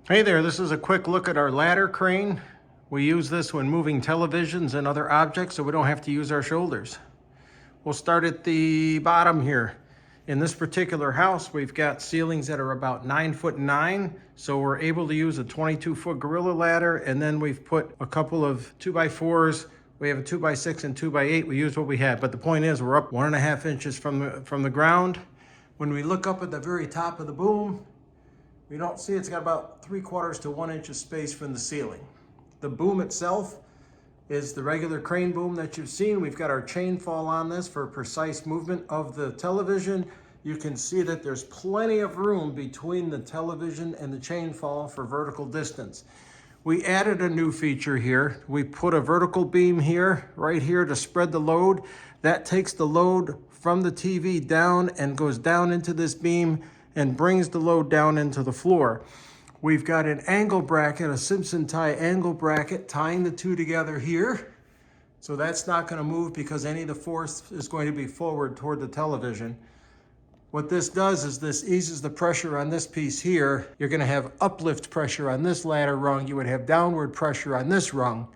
Hey there, this is a quick look at our ladder crane. We use this when moving televisions and other objects so we don't have to use our shoulders. We'll start at the bottom here. In this particular house, we've got ceilings that are about 9'9", so we're able to use a 22-foot gorilla ladder, and then we've put a couple of 2x4s. We have a 2x6 and 2x8. We use what we have, but the point is we're up 1.5 inches from the ground. When we look up at the very top of the boom, we don't see it's got about 3/4 to 1 inch of space from the ceiling. The boom itself is the regular crane boom that you've seen. We've got our chain fall on this for precise movement of the television. You can see that there's plenty of room between the television and the chain fall for vertical distance. We added a new feature here. We put a vertical beam here, right here, to spread the load. That takes the load from the TV down and goes down into this beam and brings the load down into the floor. We've got an angle bracket, a Simpson tie angle bracket, tying the two together here. So that's not going to move because any of the force is going to be forward toward the television. What this does is this eases the pressure on this piece here. You're going to have uplift pressure on this ladder rung. You would have downward pressure on this rung.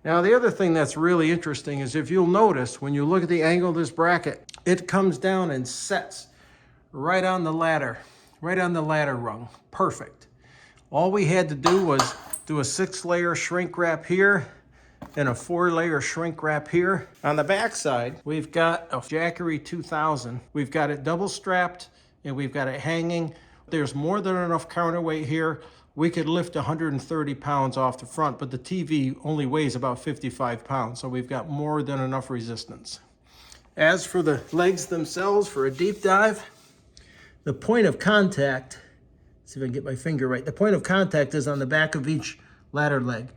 Now, the other thing that's really interesting is if you'll notice, when you look at the angle of this bracket, it comes down and sets right on the ladder rung. Perfect. All we had to do was do a 6-layer shrink wrap here and a 4-layer shrink wrap here. On the back side, we've got a Jackery 2000. We've got it double strapped and we've got it hanging. There's more than enough counterweight here. We could lift 130 pounds off the front, but the TV only weighs about 55 pounds, so we've got more than enough resistance. As for the legs themselves, for a deep dive, the point of contact, see if I can get my finger right. The point of contact is on the back of each ladder leg.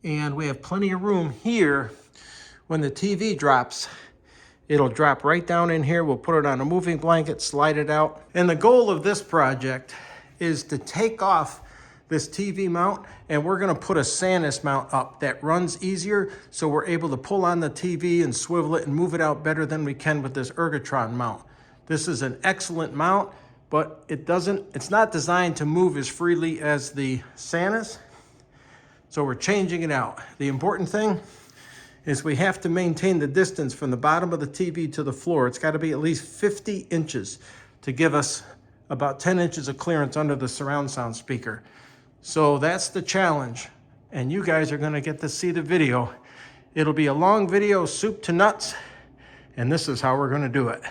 And we have plenty of room here. When the TV drops, it'll drop right down in here. We'll put it on a moving blanket, slide it out. And the goal of this project is to take off this TV mount, and we're gonna put a Sanus mount up that runs easier, so we're able to pull on the TV and swivel it and move it out better than we can with this Ergotron mount. This is an excellent mount, but it's not designed to move as freely as the Sanus, so we're changing it out. The important thing is we have to maintain the distance from the bottom of the TV to the floor. It's got to be at least 50 inches to give us about 10 inches of clearance under the surround sound speaker. So that's the challenge, and you guys are going to get to see the video. It'll be a long video, soup to nuts, and this is how we're going to do it.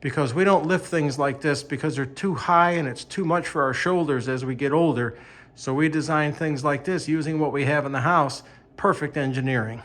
Because we don't lift things like this because they're too high and it's too much for our shoulders as we get older. So we design things like this using what we have in the house. Perfect engineering.